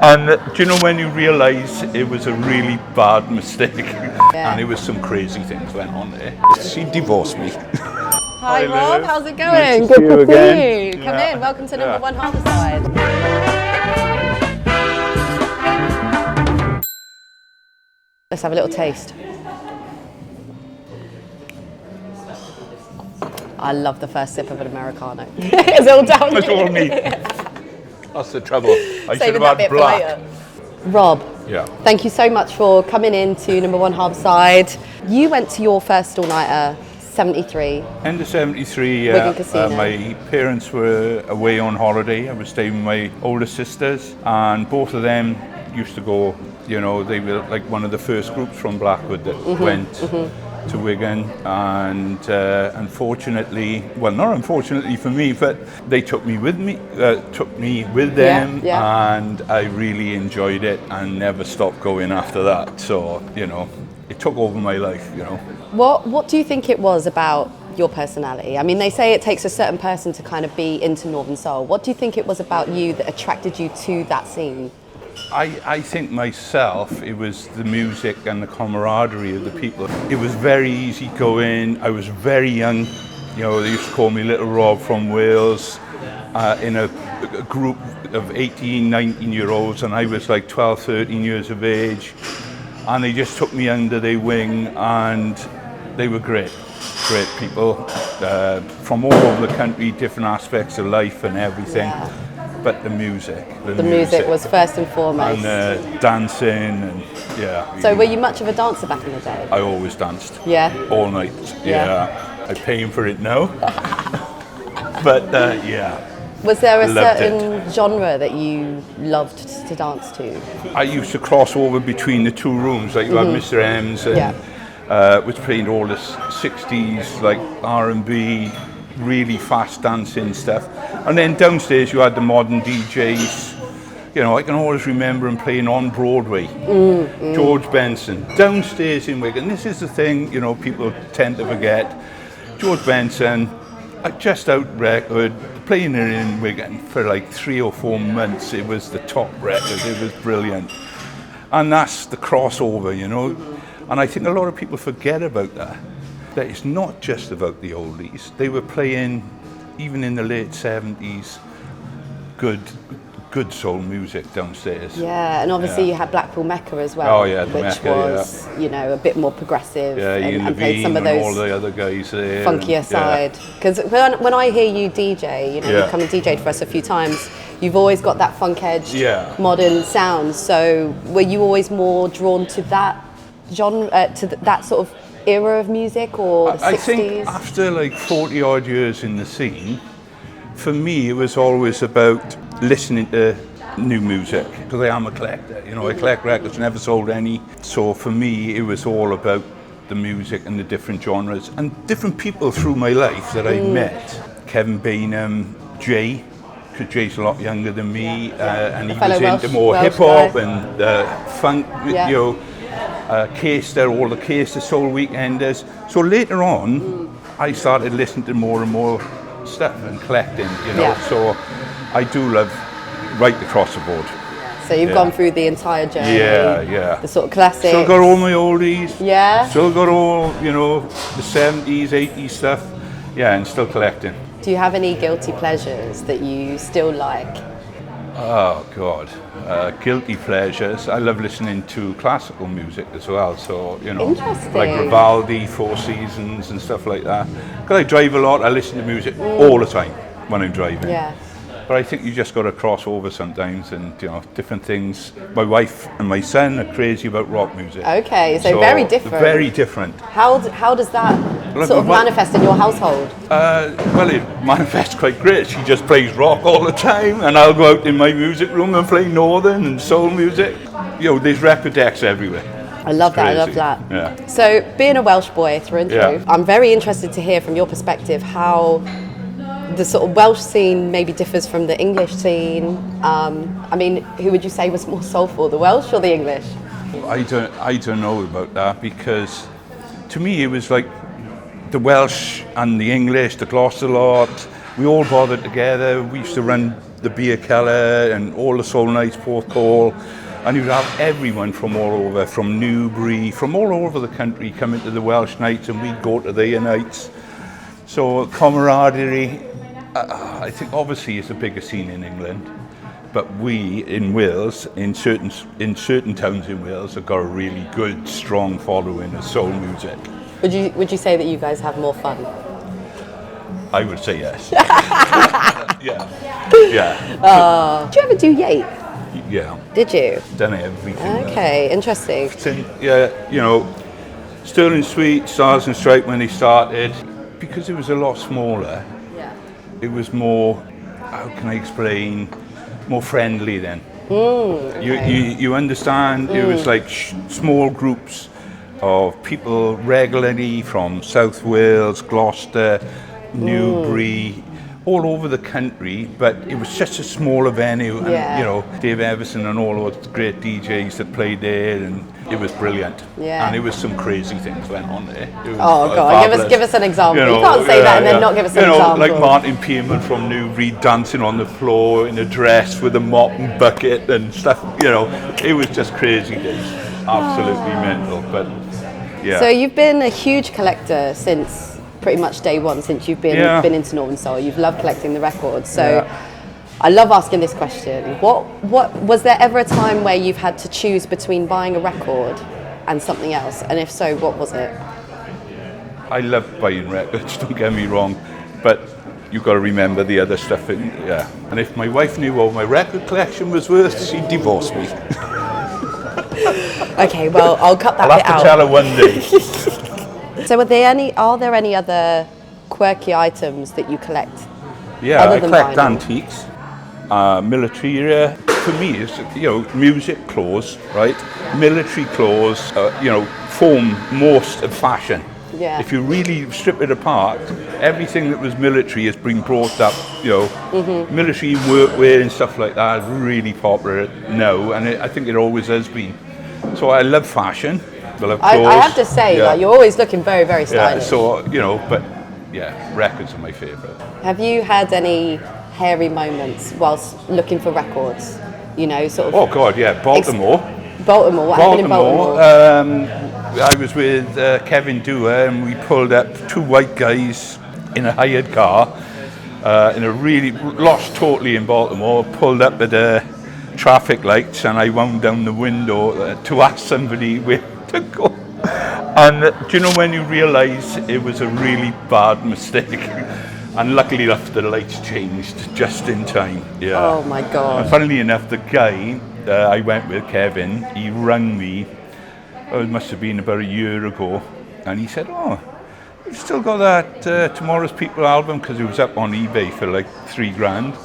And do you know when you realise it was a really bad mistake? Yeah. And it was some crazy things went on there. She divorced me. Hi Rob, Liv. how's it going? Nice Good to see you again. See you. Come in, welcome to No.1 Harbourside. Let's have a little taste. I love the first sip of an Americano. It's all down. It's all me. That's the trouble. I should have had black. Rob, yeah. Thank you so much for coming in to No.1 Harbourside. You went to your first all-nighter, 73. End of 73, my parents were away on holiday. I was staying with my older sisters, and both of them used to go, you know, they were like one of the first groups from Blackwood that went to Wigan, and unfortunately, well, not unfortunately for me, but they took me with them, and I really enjoyed it and never stopped going after that. So, you know, it took over my life, you know. What do you think it was about your personality? I mean, they say it takes a certain person to kind of be into Northern Soul. What do you think it was about you that attracted you to that scene? I think myself, it was the music and the camaraderie of the people. It was very easy going. I was very young. You know, they used to call me Little Rob from Wales, in a group of 18, 19-year-olds, and I was like 12, 13 years of age. And they just took me under their wing, and they were great people from all over the country, different aspects of life and everything. Yeah. But the music was first and foremost. And dancing, and yeah. So were you much of a dancer back in the day? I always danced. Yeah? All night, yeah. I'm paying for it now. But yeah. Was there a certain genre that you loved to dance to? I used to cross over between the two rooms, like you had Mr. M's, and was playing all the 60s, like R&B, really fast dancing stuff. And then downstairs you had the modern DJs. You know, I can always remember him playing on Broadway. George Benson, downstairs in Wigan. This is the thing, you know, people tend to forget. George Benson, just out record, playing it in Wigan for like 3 or 4 months. It was the top record, it was brilliant. And that's the crossover, you know. And I think a lot of people forget about that. That it's not just about the oldies. They were playing, even in the late 70s, good soul music downstairs. Yeah, and obviously you had Blackpool Mecca as well. Oh yeah, the which Mecca, was, you know, a bit more progressive. Yeah, and played some of those all the other guys there. Funkier side. Because when I hear you DJ, you know, you've come and DJed for us a few times, you've always got that funk-edged, modern sound. So were you always more drawn to that genre, to that sort of era of music, or the 60s? I think after like 40 odd years in the scene, for me it was always about listening to new music, because I am a collector, you know, I collect records, never sold any. So for me it was all about the music and the different genres and different people through my life that I met. Kevin Bainham, Jay, because Jay's a lot younger than me, and he was into more hip-hop and funk, you know, Caster, all the Caster Soul Weekenders. So later on, I started listening to more and more stuff and collecting, you know. So I do love right across the board. So you've gone through the entire journey. Yeah. The sort of classics. Still got all my oldies. Yeah. Still got all, you know, the 70s, 80s stuff. Yeah, and still collecting. Do you have any guilty pleasures that you still like? Oh God, guilty pleasures. I love listening to classical music as well. So, you know, like Vivaldi, Four Seasons and stuff like that. Because I drive a lot, I listen to music all the time when I'm driving. Yeah. But I think you just got to cross over sometimes, and you know, different things. My wife and my son are crazy about rock music. Okay, so very different. Very different. How does that sort of manifest in your household? Well, it manifests quite great. She just plays rock all the time, and I'll go out in my music room and play northern and soul music. You know, there's record decks everywhere. I love that. I love that. Yeah. So, being a Welsh boy through and through, I'm very interested to hear from your perspective how the sort of Welsh scene maybe differs from the English scene. I mean, who would you say was more soulful, the Welsh or the English? I don't know about that, because to me it was like the Welsh and the English, the Gloucester lot, we all bothered together. We used to run the beer cellar and all the soul nights, Port Call. And you'd have everyone from all over, from Newbury, from all over the country coming to the Welsh nights, and we'd go to their nights. So camaraderie, I think obviously it's a bigger scene in England, but we in Wales, in certain towns in Wales, have got a really good, strong following of soul music. Would you say that you guys have more fun? I would say yes. Yeah. Did you ever do Yate? Yeah. Did you? Done everything. Okay, interesting. Yeah, you know, Sterling Sweet, Stars and Stripes when they started, because it was a lot smaller. Yeah. It was more, how can I explain, more friendly then. Okay. You understand? It was like small groups of people regularly from South Wales, Gloucester, Newbury, all over the country, but it was such a smaller venue, and you know, Dave Everson and all those great DJs that played there, and it was brilliant. Yeah. And it was some crazy things went on there. Oh God, give us an example. You can't say that and then not give us an example. Like Martin Pearman from Newbury dancing on the floor in a dress with a mop and bucket and stuff. You know, it was just crazy days. Absolutely mental, but yeah. So you've been a huge collector since pretty much day one, since you've been into No.1 Soul. You've loved collecting the records. So I love asking this question. What was there ever a time where you've had to choose between buying a record and something else? And if so, what was it? I love buying records, don't get me wrong, but you've got to remember the other stuff. And if my wife knew what my record collection was worth, she'd divorce me. Okay, well, I'll cut that bit out. I'll have to tell her one day. So are there any other quirky items that you collect? Yeah, I collect antiques, military. For me, it's, you know, music clothes, right? Military clothes, you know, form most of fashion. Yeah. If you really strip it apart, everything that was military has been brought up, you know, military workwear and stuff like that is really popular now, and I think it always has been. So I love fashion. I have to say, like, you're always looking very, very stylish. Yeah, so, you know, but yeah, records are my favourite. Have you had any hairy moments whilst looking for records? You know, sort of. Oh God, yeah, Baltimore. What happened in Baltimore? I was with Kevin Dewar, and we pulled up two white guys in a hired car in a really lost totally in Baltimore. Pulled up at traffic lights, and I wound down the window to ask somebody where to go. And do you know when you realise it was a really bad mistake? And luckily enough, the lights changed just in time. Yeah. Oh my God. And funnily enough, the guy I went with, Kevin, he rang me. It must have been about a year ago, and he said, "Oh, you've still got that Tomorrow's People album?" Because it was up on eBay for like $3,000.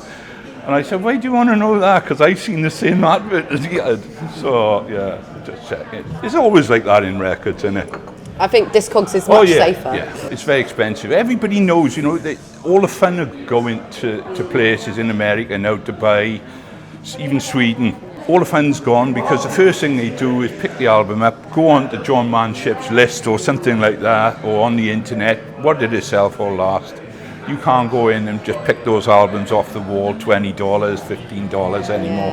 And I said, "Why do you want to know that?" Because I've seen the same advert as he had. So, yeah, just check it. It's always like that in records, isn't it? I think Discogs is much safer. Yeah, it's very expensive. Everybody knows, you know, all the fun of going to places in America now to buy, even Sweden. All the fun's gone because the first thing they do is pick the album up, go on to John Manship's list or something like that, or on the internet. What did it sell for last? You can't go in and just pick those albums off the wall, $20, $15 anymore.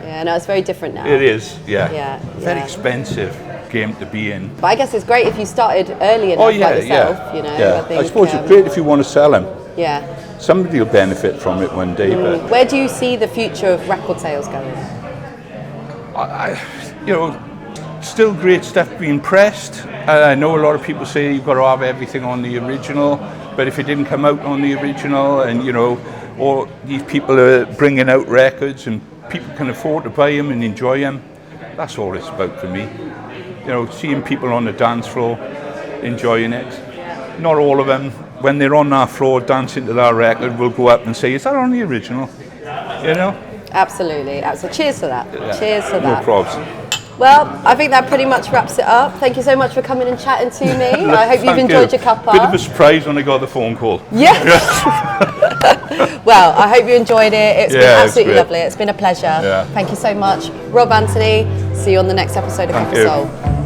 Yeah, no, it's very different now. It is, yeah. Very expensive game to be in. But I guess it's great if you started early enough like yourself, you know. Yeah. I suppose it's great if you want to sell them. Yeah. Somebody will benefit from it one day. But where do you see the future of record sales going? You know, still great stuff being pressed. I know a lot of people say you've got to have everything on the original, but if it didn't come out on the original, and you know, or these people are bringing out records and people can afford to buy them and enjoy them, that's all it's about for me. You know, seeing people on the dance floor enjoying it. Not all of them, when they're on that floor dancing to that record, will go up and say, "Is that on the original?" You know? Absolutely. Cheers to that. Yeah. Cheers to that. No probs. Well, I think that pretty much wraps it up. Thank you so much for coming and chatting to me. I hope you've enjoyed your cuppa. Bit of a surprise when I got the phone call. Yeah. Well, I hope you enjoyed it. It's been absolutely lovely. It's been a pleasure. Yeah. Thank you so much. Rob Anthony, see you on the next episode of CuppaSoul.